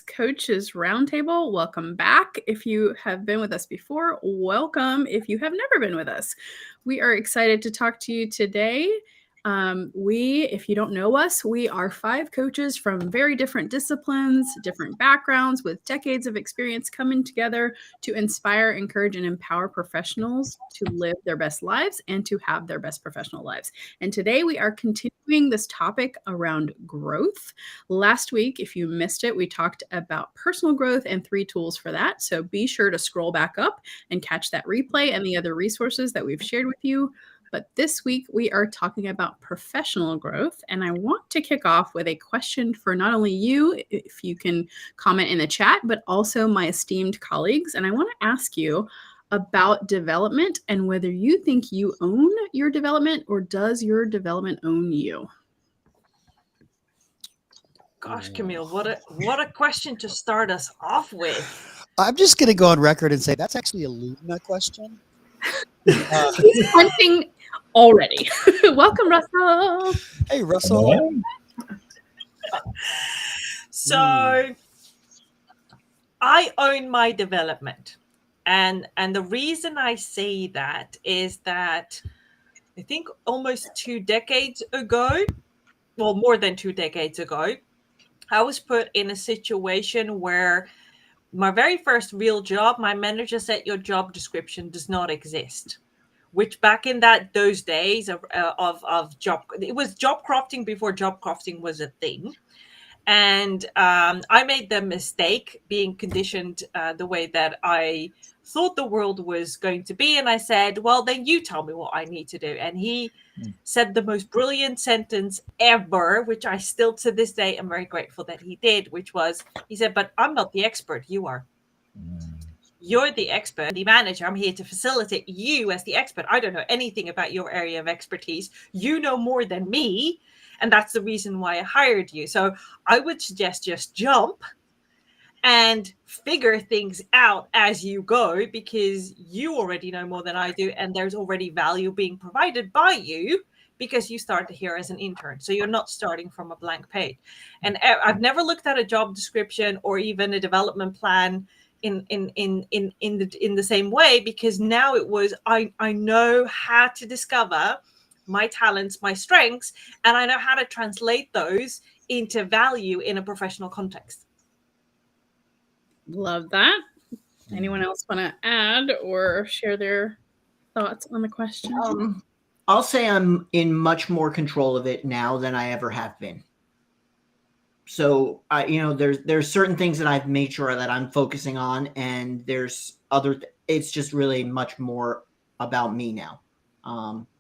Coaches Roundtable. Welcome back. If you have been with us before, welcome. If you have never been with us, we are excited to talk to you today. If you don't know us, we are 5 coaches from very different disciplines, different backgrounds, with decades of experience coming together to inspire, encourage, and empower professionals to live their best lives and to have their best professional lives. And today we are continuing this topic around growth. Last week, if you missed it, we talked about personal growth and 3 tools for that. So be sure to scroll back up and catch that replay and the other resources that we've shared with you. But this week, we are talking about professional growth. And I want to kick off with a question for not only you, if you can comment in the chat, but also my esteemed colleagues. And I want to ask you about development and whether you think you own your development or does your development own you? Gosh, Camille, what a question to start us off with. I'm just going to go on record and say that's actually a Luna question. He's hunting already. Welcome, Russell. Hey, Russell. So I own my development. And the reason I say that is that I think almost 2 decades ago, well, more than 2 decades ago, I was put in a situation where my very first real job, my manager said your job description does not exist, which back in those days of job, it was job crafting before job crafting was a thing. And I made the mistake being conditioned the way that I thought the world was going to be. And I said, well, then you tell me what I need to do. And he said the most brilliant sentence ever, which I still to this day am very grateful that he did, which was, he said, but I'm not the expert, you are. You're the expert, the manager. I'm here to facilitate you as the expert. I don't know anything about your area of expertise. You know more than me. And that's the reason why I hired you. So I would suggest just jump and figure things out as you go, because you already know more than I do. And there's already value being provided by you because you started here as an intern. So you're not starting from a blank page. And I've never looked at a job description or even a development plan in the same way, because now it was, I know how to discover my talents, my strengths, and I know how to translate those into value in a professional context. Love that. Anyone else want to add or share their thoughts on the question? I'll say I'm in much more control of it now than I ever have been. So there's certain things that I've made sure that I'm focusing on, and there's other. It's just really much more about me now.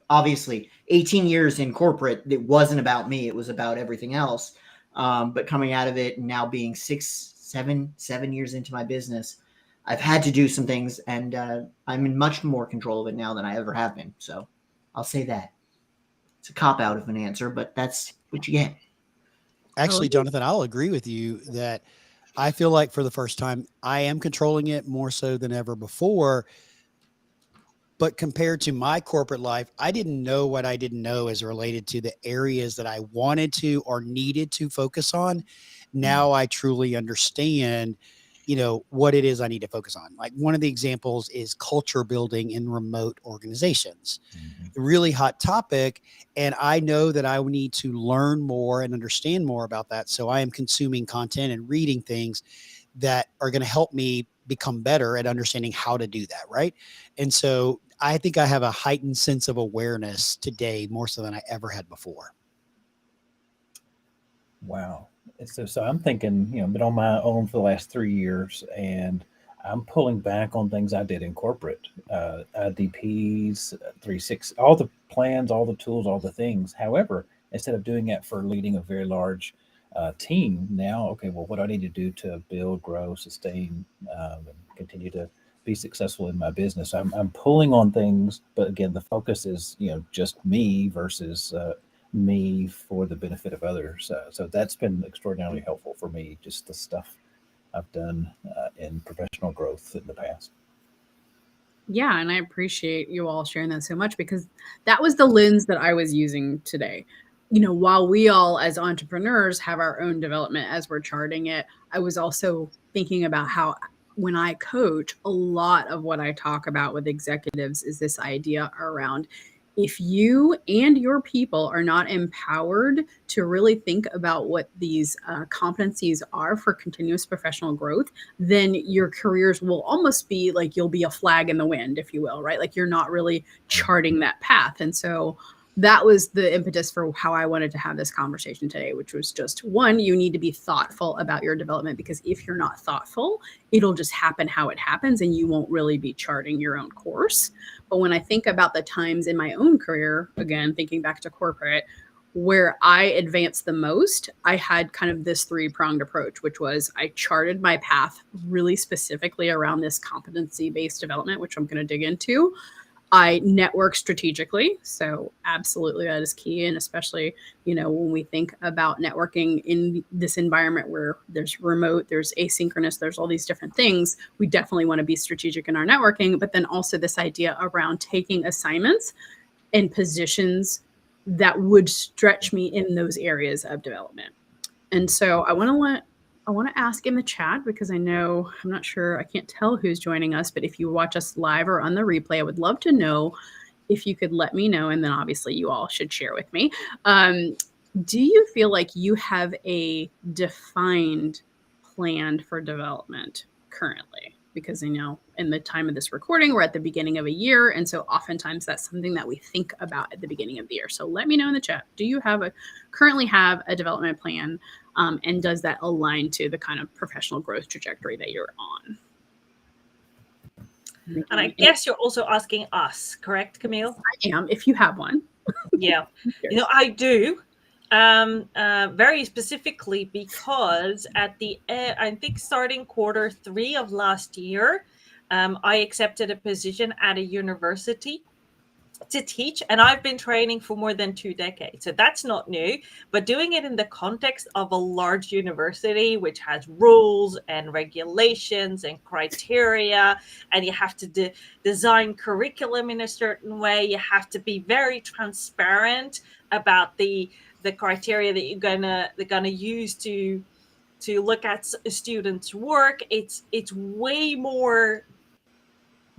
Obviously, 18 years in corporate, it wasn't about me. It was about everything else. But coming out of it and now being 7 years into my business, I've had to do some things, and I'm in much more control of it now than I ever have been. So I'll say that. It's a cop-out of an answer, but that's what you get. Actually, Jonathan, I'll agree with you that I feel like for the first time, I am controlling it more so than ever before. But compared to my corporate life, I didn't know what I didn't know as related to the areas that I wanted to or needed to focus on. Now I truly understand, what it is I need to focus on. Like one of the examples is culture building in remote organizations. Really hot topic. And I know that I need to learn more and understand more about that. So I am consuming content and reading things that are going to help me become better at understanding how to do that. Right. And so I think I have a heightened sense of awareness today, more so than I ever had before. Wow. So I'm thinking, been on my own for the last 3 years, and I'm pulling back on things I did in corporate, IDPs, 360, all the plans, all the tools, all the things. However, instead of doing that for leading a very large team, now, okay, well, what do I need to do to build, grow, sustain, and continue to be successful in my business? I'm pulling on things, but again, the focus is, just me versus me for the benefit of others. So that's been extraordinarily helpful for me, just the stuff I've done in professional growth in the past. Yeah, and I appreciate you all sharing that so much, because that was the lens that I was using today. while we all as entrepreneurs have our own development as we're charting it, I was also thinking about how when I coach, a lot of what I talk about with executives is this idea around if you and your people are not empowered to really think about what these competencies are for continuous professional growth, then your careers will almost be like you'll be a flag in the wind, if you will, right? Like you're not really charting that path. And so that was the impetus for how I wanted to have this conversation today, which was just one, you need to be thoughtful about your development, because if you're not thoughtful, it'll just happen how it happens and you won't really be charting your own course. But when I think about the times in my own career, again, thinking back to corporate, where I advanced the most, I had kind of this three-pronged approach, which was I charted my path really specifically around this competency-based development, which I'm going to dig into. I network strategically. So absolutely that is key. And especially, when we think about networking in this environment where there's remote, there's asynchronous, there's all these different things, we definitely want to be strategic in our networking. But then also this idea around taking assignments and positions that would stretch me in those areas of development. And so I want to ask in the chat, because I'm not sure, I can't tell who's joining us, but if you watch us live or on the replay, I would love to know if you could let me know. And then obviously you all should share with me. Do you feel like you have a defined plan for development currently? Because I know in the time of this recording, we're at the beginning of a year. And so oftentimes that's something that we think about at the beginning of the year. So let me know in the chat. Do you currently have a development plan? And does that align to the kind of professional growth trajectory that you're on? And I guess you're also asking us, correct, Camille? I am, if you have one. Yeah, I do. Very specifically because at I think starting Q3 of last year, I accepted a position at a university to teach, and I've been training for more than 2 decades, so that's not new. But doing it in the context of a large university, which has rules and regulations and criteria, and you have to design curriculum in a certain way, you have to be very transparent about the criteria that they're gonna use to look at a student's work. It's way more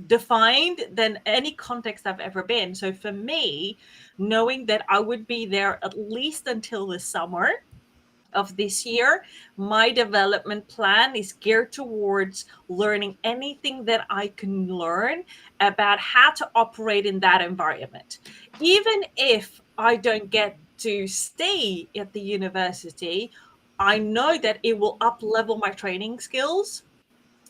defined than any context I've ever been. So for me, knowing that I would be there at least until the summer of this year, my development plan is geared towards learning anything that I can learn about how to operate in that environment. Even if I don't get to stay at the university, I know that it will up-level my training skills.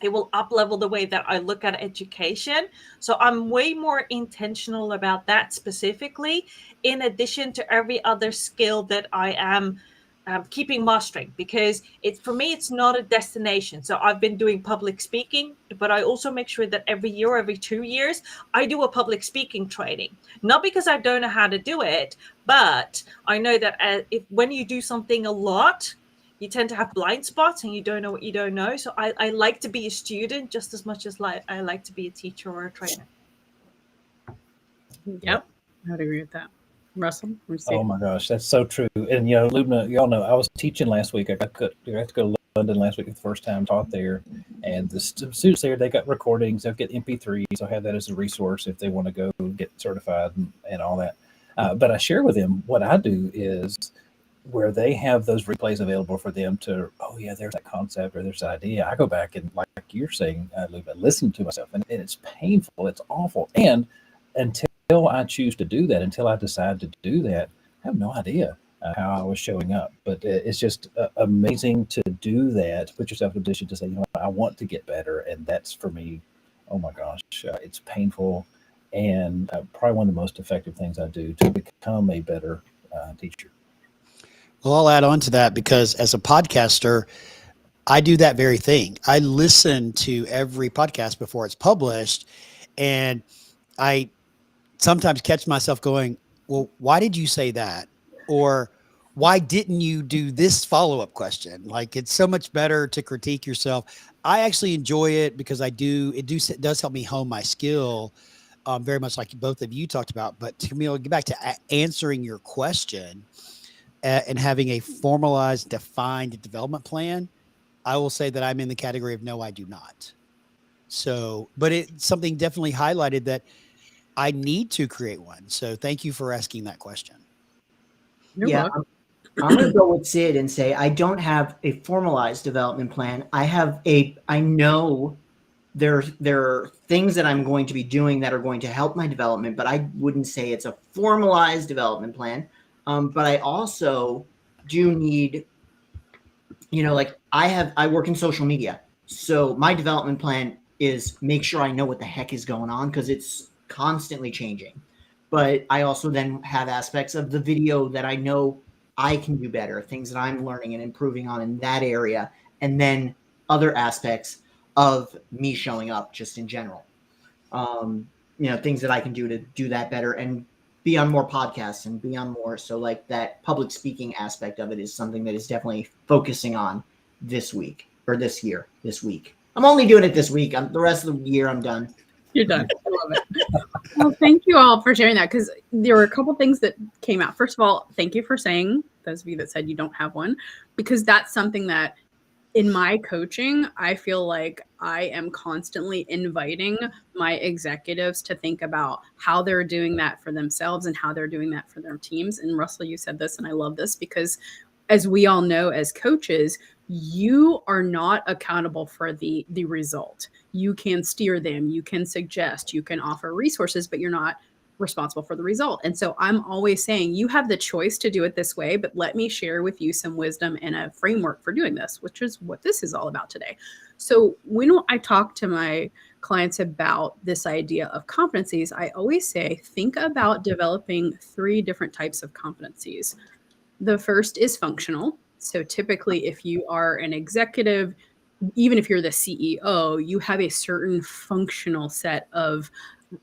It will up-level the way that I look at education. So I'm way more intentional about that specifically, in addition to every other skill that I am keeping mastering, because for me, it's not a destination. So I've been doing public speaking, but I also make sure that every year, every 2 years, I do a public speaking training. Not because I don't know how to do it, but I know that when you do something a lot, you tend to have blind spots and you don't know what you don't know. So I like to be a student just as much as I like to be a teacher or a trainer. Yep, I would agree with that. Russell? Oh my gosh, that's so true. And Lubna, y'all know I was teaching last week. I got to go to London last week for the first time, taught there. And the students there, they got recordings, they'll get MP3s. I'll have that as a resource if they want to go get certified and all that. But I share with them what I do is where they have those replays available for them to, there's that concept or there's that idea. I go back and, like you're saying, listen to myself. And it's painful. It's awful. And until I choose to do that, until I decide to do that, I have no idea how I was showing up. But it's just amazing to do that, put yourself in a position to say, I want to get better. And that's, for me, oh my gosh, it's painful. And probably one of the most effective things I do to become a better teacher. Well, I'll add on to that, because as a podcaster, I do that very thing. I listen to every podcast before it's published, and I sometimes catch myself going, well, why did you say that? Or why didn't you do this follow-up question? Like, it's so much better to critique yourself. I actually enjoy it because it does help me hone my skill, very much like both of you talked about. But Camille, get back to answering your question. and having a formalized, defined development plan, I will say that I'm in the category of no, I do not. So, but it's something definitely highlighted that I need to create one. So thank you for asking that question. You're Yeah, welcome. I'm going to go with Sid and say I don't have a formalized development plan. I know there are things that I'm going to be doing that are going to help my development, but I wouldn't say it's a formalized development plan. But I also do need, like I work in social media. So my development plan is make sure I know what the heck is going on because it's constantly changing. But I also then have aspects of the video that I know I can do better, things that I'm learning and improving on in that area, and then other aspects of me showing up just in general. Things that I can do to do that better and be on more podcasts and be on more. So like that public speaking aspect of it is something that is definitely focusing on this week. I'm only doing it this week. The rest of the year I'm done. You're done. I love it. Well, thank you all for sharing that, because there were a couple things that came out. First of all, thank you for saying, those of you that said you don't have one, because that's something that in my coaching, I feel like I am constantly inviting my executives to think about how they're doing that for themselves and how they're doing that for their teams. And Russell, you said this, and I love this, because as we all know, as coaches, you are not accountable for the result. You can steer them, you can suggest, you can offer resources, but you're not responsible for the result. And so I'm always saying you have the choice to do it this way, but let me share with you some wisdom and a framework for doing this, which is what this is all about today. So when I talk to my clients about this idea of competencies, I always say, think about developing 3 different types of competencies. The first is functional. So typically, if you are an executive, even if you're the CEO, you have a certain functional set of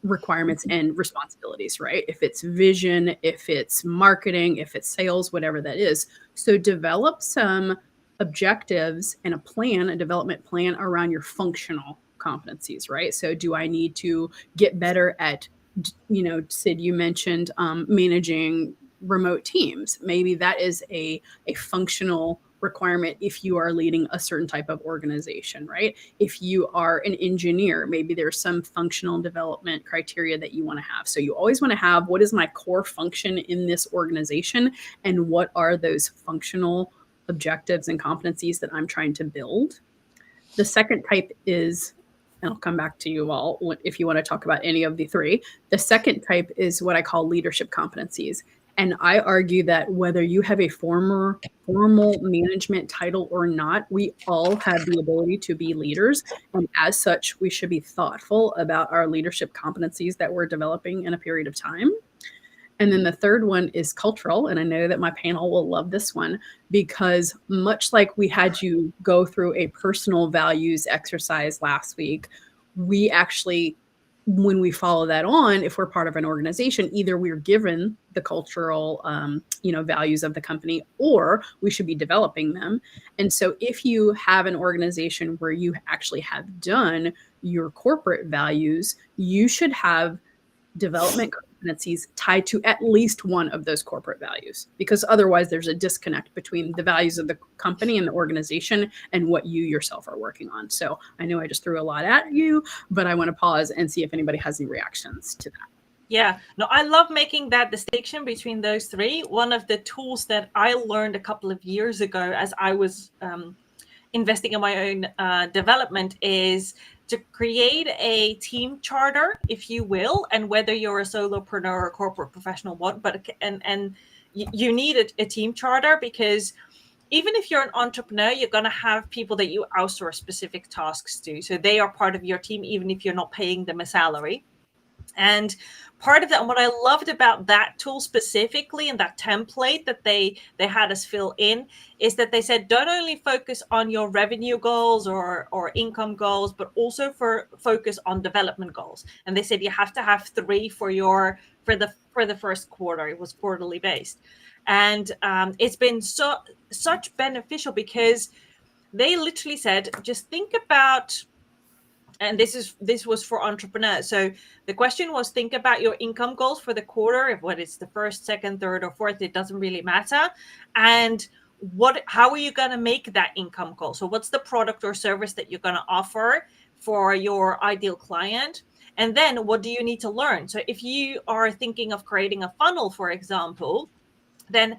requirements and responsibilities, right? If it's vision, if it's marketing, if it's sales, whatever that is. So develop some objectives and a development plan around your functional competencies, right? So do I need to get better at, Sid, you mentioned managing remote teams. Maybe that is a functional requirement if you are leading a certain type of organization, right? If you are an engineer, maybe there's some functional development criteria that you want to have. So you always want to have, what is my core function in this organization, and what are those functional objectives and competencies that I'm trying to build? The second type is, and I'll come back to you all if you want to talk about any of the 3. The second type is what I call leadership competencies. And I argue that whether you have a formal management title or not, we all have the ability to be leaders. And as such, we should be thoughtful about our leadership competencies that we're developing in a period of time. And then the third one is cultural. And I know that my panel will love this one, because much like we had you go through a personal values exercise last week, we actually, when we follow that on, if we're part of an organization, either we're given the cultural, values of the company, or we should be developing them. And so if you have an organization where you actually have done your corporate values, you should have development competencies tied to at least one of those corporate values, because otherwise there's a disconnect between the values of the company and the organization and what you yourself are working on. So I know I just threw a lot at you, but I want to pause and see if anybody has any reactions to that. Yeah, no, I love making that distinction between those 3. One of the tools that I learned a couple of years ago as I was investing in my own development is to create a team charter, if you will, and whether you're a solopreneur or a corporate professional, you need a team charter, because even if you're an entrepreneur, you're going to have people that you outsource specific tasks to. So they are part of your team, even if you're not paying them a salary. And part of that, and what I loved about that tool specifically, and that template that they had us fill in, is that they said, don't only focus on your revenue goals or income goals, but also focus on development goals. And they said you have to have 3 for the first quarter. It was quarterly based. And it's been such beneficial, because they literally said, just think about and this was for entrepreneurs. So the question was, think about your income goals for the quarter, if what it's the first, second, third, or fourth, it doesn't really matter. And how are you going to make that income goal? So what's the product or service that you're going to offer for your ideal client? And then what do you need to learn? So if you are thinking of creating a funnel, for example, then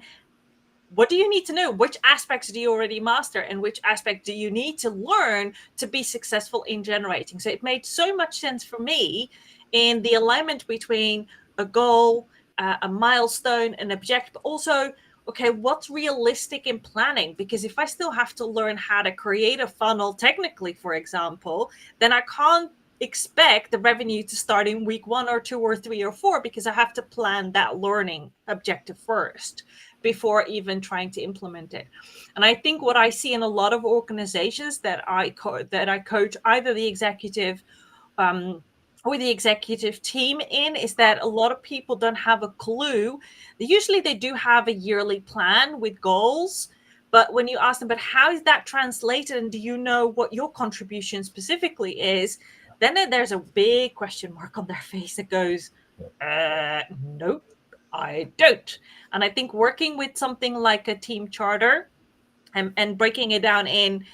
what do you need to know? Which aspects do you already master, and which aspect do you need to learn to be successful in generating? So it made so much sense for me in the alignment between a goal, a milestone, an objective, but also, okay, what's realistic in planning? Because if I still have to learn how to create a funnel technically, for example, then I can't expect the revenue to start in week 1 or 2 or 3 or 4, because I have to plan that learning objective first before even trying to implement it. And I think what I see in a lot of organizations that I coach, either the executive or the executive team in, is that a lot of people don't have a clue. Usually they do have a yearly plan with goals, but when you ask them, but how is that translated, and do you know what your contribution specifically is, then there's a big question mark on their face that goes, nope, I don't. And I think working with something like a team charter and breaking it down in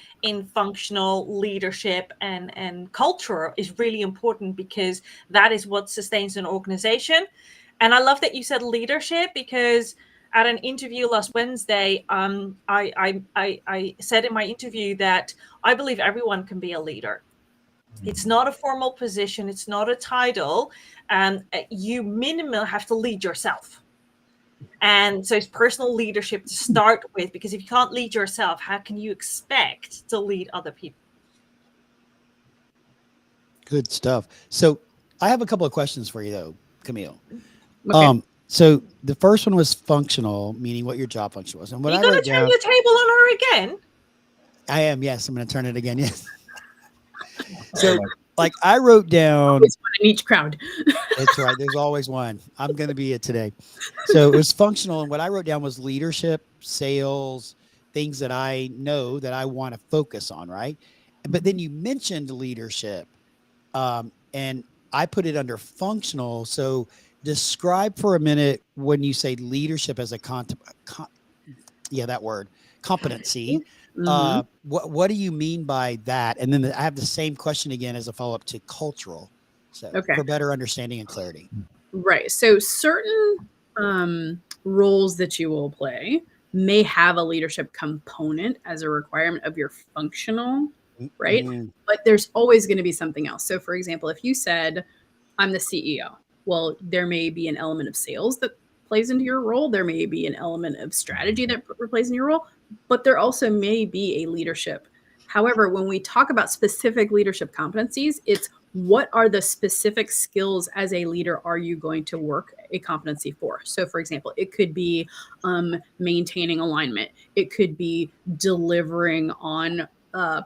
functional leadership and culture is really important, because that is what sustains an organization. And I love that you said leadership, because at an interview last Wednesday, I said in my interview that I believe everyone can be a leader. It's not a formal position. It's not a title. You minimally have to lead yourself. And so it's personal leadership to start with, because if you can't lead yourself, how can you expect to lead other people? Good stuff. So I have a couple of questions for you though, Camille. Okay. So the first one was functional, meaning what your job function was. And what Are you I going wrote to turn down, your table on her again? I am, yes, I'm going to turn it again. Yes. So like I wrote down, Always one in each crowd. that's right. There's always one. I'm going to be it today. So it was functional. And what I wrote down was leadership, sales, things that I know that I want to focus on. Right. But then you mentioned leadership, and I put it under functional. So describe for a minute when you say leadership as a that word, competency. Mhm. What do you mean by that? And then I have the same question again as a follow-up to cultural. So Okay. for better understanding and clarity. Right. So certain roles that you will play may have a leadership component as a requirement of your functional, right? Mm-hmm. But there's always going to be something else. So for example, if you said, I'm the CEO, well, there may be an element of sales that plays into your role. There may be an element of strategy that plays in your role, but there also may be a leadership. However, when we talk about specific leadership competencies, it's what are the specific skills as a leader are you going to work a competency for? So for example, it could be maintaining alignment. It could be delivering on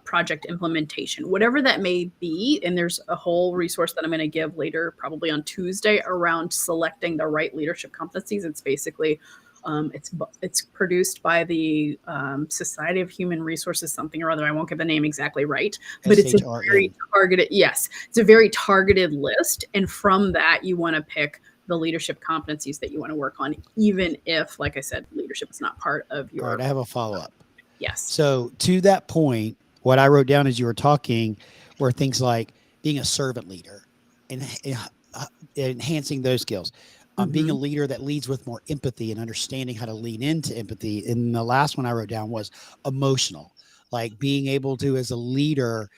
project implementation, whatever that may be. And there's a whole resource that I'm going to give later, probably on Tuesday, around selecting the right leadership competencies. It's basically it's produced by the Society of Human Resources, something or other. I won't get the name exactly right, but it's a very targeted. Yes, it's a very targeted list, and from that, you want to pick the leadership competencies that you want to work on, even if, like I said, leadership is not part of your. All right, I have a follow-up. Yes. So to that point, what I wrote down as you were talking were things like being a servant leader and enhancing those skills. Being a leader that leads with more empathy and understanding how to lean into empathy. And the last one I wrote down was emotional, like being able to, as a leader,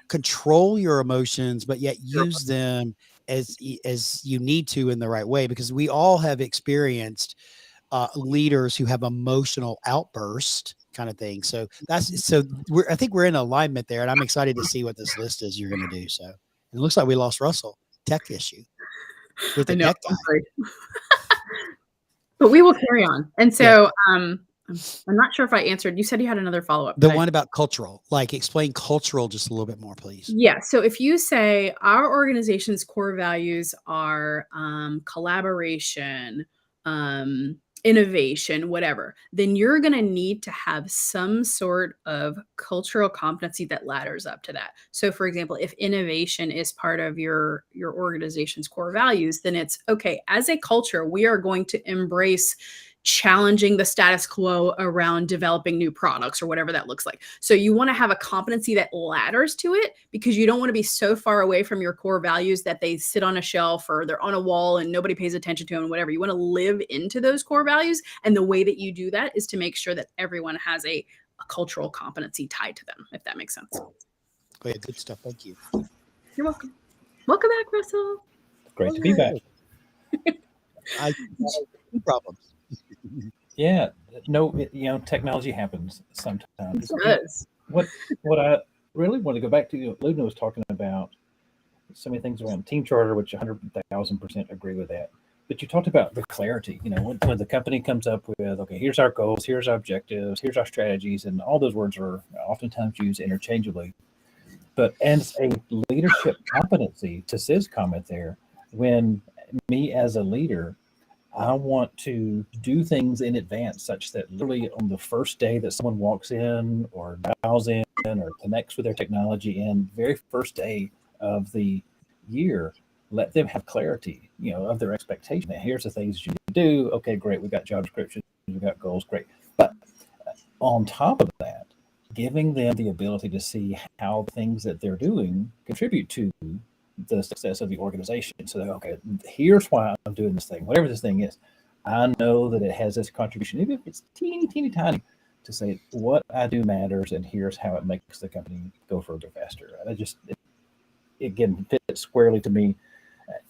control your emotions, but yet use them as you need to in the right way, because we all have experienced leaders who have emotional outbursts kind of thing. So I think we're in alignment there, and I'm excited to see what this list is you're going to do. So it looks like we lost Russell. Tech issue with the tech guy. But we will carry on. And so I'm not sure if I answered. You said you had another follow-up. The one about cultural, like explain cultural just a little bit more, please. Yeah. So if you say our organization's core values are collaboration, innovation, whatever, then you're going to need to have some sort of cultural competency that ladders up to that. So for example, if innovation is part of your organization's core values, then it's okay, as a culture, we are going to embrace challenging the status quo around developing new products or whatever that looks like. So you want to have a competency that ladders to it, because you don't want to be so far away from your core values that they sit on a shelf or they're on a wall and nobody pays attention to them, whatever. You want to live into those core values. And the way that you do that is to make sure that everyone has a cultural competency tied to them, if that makes sense. Yeah, good stuff. Thank you. You're welcome. Welcome back, Russell. Great to be back. I no problems. Yeah, no, technology happens sometimes. It does. What I really want to go back to, Luna was talking about so many things around team charter, which 100,000% agree with that. But you talked about the clarity, when the company comes up with, okay, here's our goals, here's our objectives, here's our strategies, and all those words are oftentimes used interchangeably. But as a leadership competency, to Sid's comment there, when me as a leader, I want to do things in advance such that literally on the first day that someone walks in or dials in or connects with their technology in, very first day of the year, let them have clarity, of their expectation. Now, here's the things you need to do. Okay, great. We've got job descriptions. We've got goals. Great. But on top of that, giving them the ability to see how things that they're doing contribute to the success of the organization. So that, okay, here's why I'm doing this thing, whatever this thing is. I know that it has this contribution, even if it's teeny tiny, to say what I do matters, and here's how it makes the company go further faster. It again fits squarely to me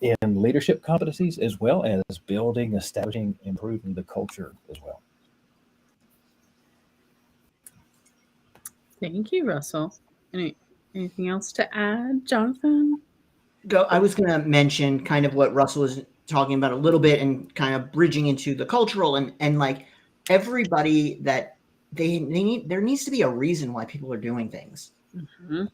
in leadership competencies, as well as building, establishing, improving the culture as well. Thank you, Russell. Anything else to add, Jonathan? I was going to mention kind of what Russell was talking about a little bit, and kind of bridging into the cultural and like everybody that they need, there needs to be a reason why people are doing things. Mm-hmm.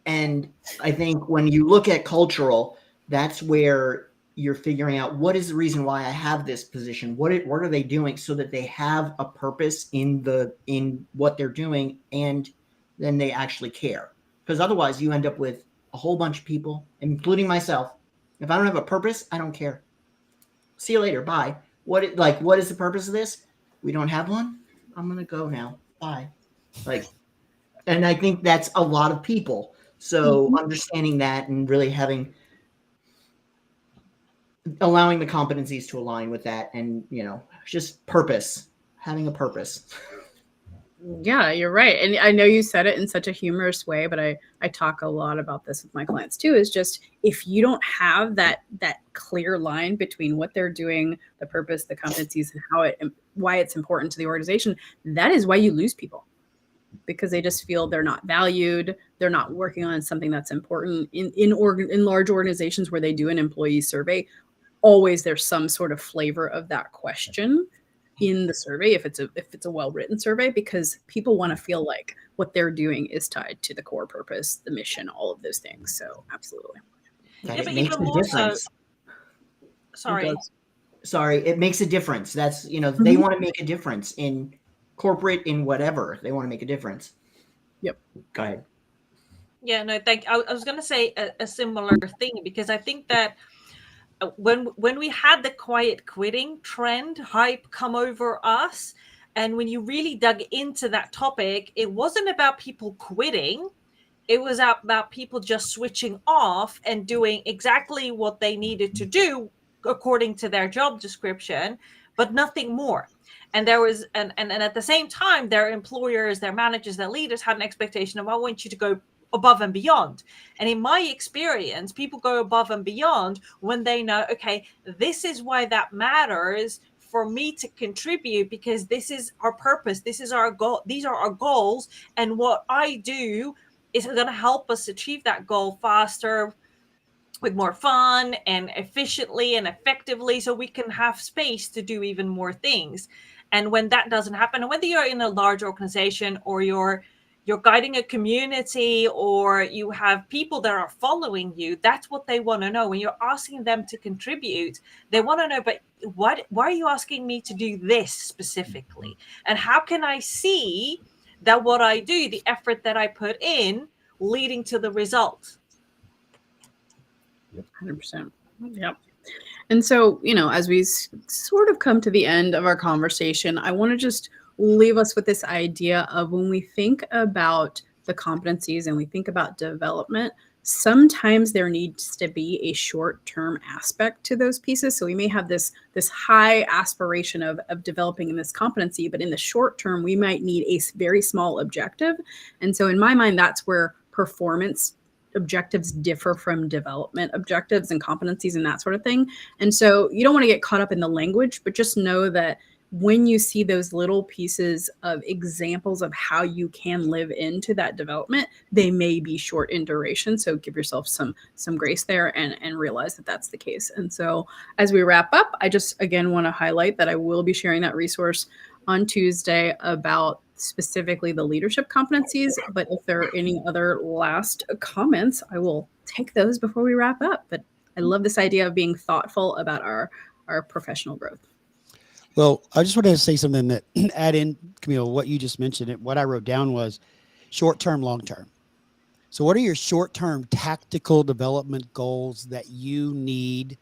And I think when you look at cultural, that's where you're figuring out what is the reason why I have this position. What are they doing, so that they have a purpose in what they're doing, and then they actually care. Because otherwise you end up with a whole bunch of people, including myself. If I don't have a purpose, I don't care. See you later. Bye. What is the purpose of this? We don't have one. I'm going to go now. Bye. And I think that's a lot of people. So understanding that and really allowing the competencies to align with that, and, just purpose, having a purpose. Yeah, you're right. And I know you said it in such a humorous way, but I talk a lot about this with my clients too, is just, if you don't have that clear line between what they're doing, the purpose, the competencies, and why it's important to the organization, that is why you lose people, because they just feel they're not valued. They're not working on something that's important. In large organizations where they do an employee survey, always there's some sort of flavor of that question in the survey, if it's a well-written survey, because people want to feel like what they're doing is tied to the core purpose, the mission, all of those things. So absolutely. It makes a difference. Sorry, it makes a difference. That's, they want to make a difference in corporate, in whatever. They want to make a difference. Yep. Go ahead. Yeah, no, I was going to say a similar thing, because I think that when we had the quiet quitting trend hype come over us, and when you really dug into that topic, it wasn't about people quitting. It was about people just switching off and doing exactly what they needed to do according to their job description, but nothing more. And there was, and at the same time, their employers, their managers, their leaders had an expectation of, I want you to go above and beyond. And in my experience, people go above and beyond when they know, okay, this is why that matters for me to contribute, because this is our purpose. This is our goal. These are our goals. And what I do is going to help us achieve that goal faster, with more fun and efficiently and effectively, so we can have space to do even more things. And when that doesn't happen, and whether you're in a large organization or you're you're guiding a community or you have people that are following you, that's what they want to know. When you're asking them to contribute, they want to know, but why are you asking me to do this specifically? And how can I see that what I do, the effort that I put in, leading to the result? 100%. Yep. And so, as we sort of come to the end of our conversation, I want to just leave us with this idea of when we think about the competencies and we think about development, sometimes there needs to be a short-term aspect to those pieces. So we may have this high aspiration of developing in this competency, but in the short term, we might need a very small objective. And so in my mind, that's where performance objectives differ from development objectives and competencies and that sort of thing. And so you don't want to get caught up in the language, but just know that when you see those little pieces of examples of how you can live into that development, they may be short in duration. So give yourself some grace there and realize that that's the case. And so as we wrap up, I just, again, want to highlight that I will be sharing that resource on Tuesday about specifically the leadership competencies. But if there are any other last comments, I will take those before we wrap up. But I love this idea of being thoughtful about our professional growth. Well, I just wanted to say something that add in, Camille, what you just mentioned. What I wrote down was short-term, long-term. So what are your short-term tactical development goals that you need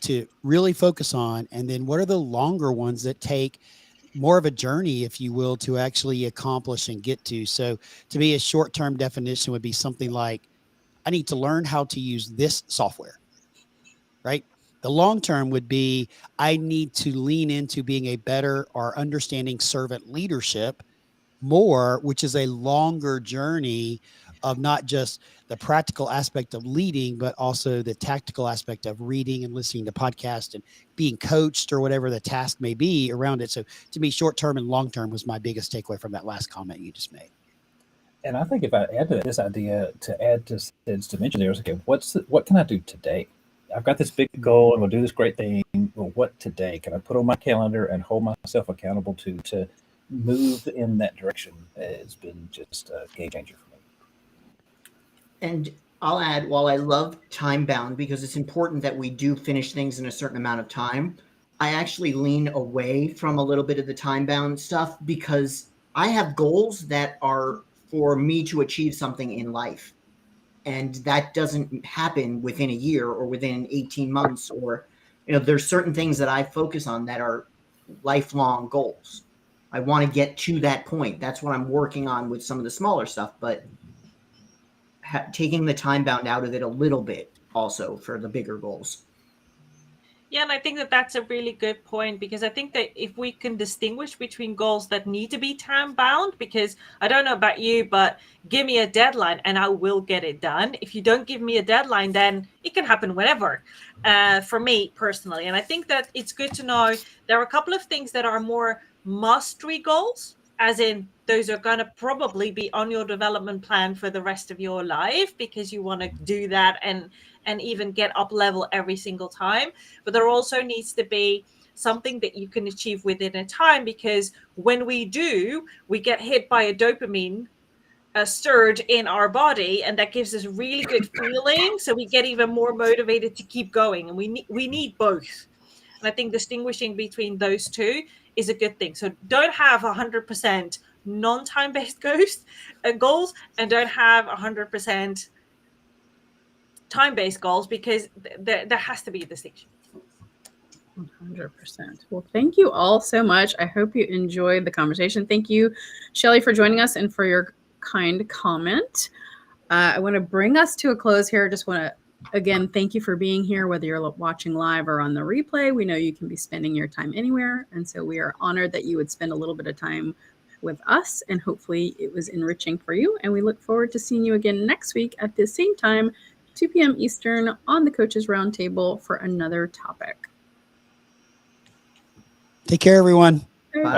to really focus on? And then what are the longer ones that take more of a journey, if you will, to actually accomplish and get to? So to me, a short-term definition would be something like, I need to learn how to use this software, right? The long term would be, I need to lean into being a better or understanding servant leadership more, which is a longer journey of not just the practical aspect of leading, but also the tactical aspect of reading and listening to podcasts and being coached or whatever the task may be around it. So to me, short term and long term was my biggest takeaway from that last comment you just made. And I think if I add to this idea, to add to Sid's dimension there is, okay, what can I do today? I've got this big goal and we'll do this great thing. Well, what today can I put on my calendar and hold myself accountable to move in that direction? Has been just a game changer for me. And I'll add, while I love time bound because it's important that we do finish things in a certain amount of time, I actually lean away from a little bit of the time bound stuff because I have goals that are for me to achieve something in life. And that doesn't happen within a year or within 18 months, or, there's certain things that I focus on that are lifelong goals. I want to get to that point. That's what I'm working on with some of the smaller stuff, but taking the time bound out of it a little bit also for the bigger goals. Yeah, and I think that that's a really good point, because I think that if we can distinguish between goals that need to be time bound, because I don't know about you, but give me a deadline and I will get it done. If you don't give me a deadline, then it can happen whenever, for me personally. And I think that it's good to know there are a couple of things that are more mastery goals, as in those are going to probably be on your development plan for the rest of your life because you want to do that and even get up level every single time. But there also needs to be something that you can achieve within a time, because when we do, we get hit by a dopamine surge in our body, and that gives us really good feeling. So we get even more motivated to keep going, and we need both. And I think distinguishing between those two is a good thing. So don't have 100% non-time-based goals, and don't have 100% time-based goals, because there has to be a distinction. 100%. Well, thank you all so much. I hope you enjoyed the conversation. Thank you, Shelley, for joining us and for your kind comment. I want to bring us to a close here. Just want to, again, thank you for being here, whether you're watching live or on the replay. We know you can be spending your time anywhere. And so we are honored that you would spend a little bit of time with us, and hopefully it was enriching for you. And we look forward to seeing you again next week at the same time, 2 p.m. Eastern, on the Coaches Roundtable for another topic. Take care, everyone.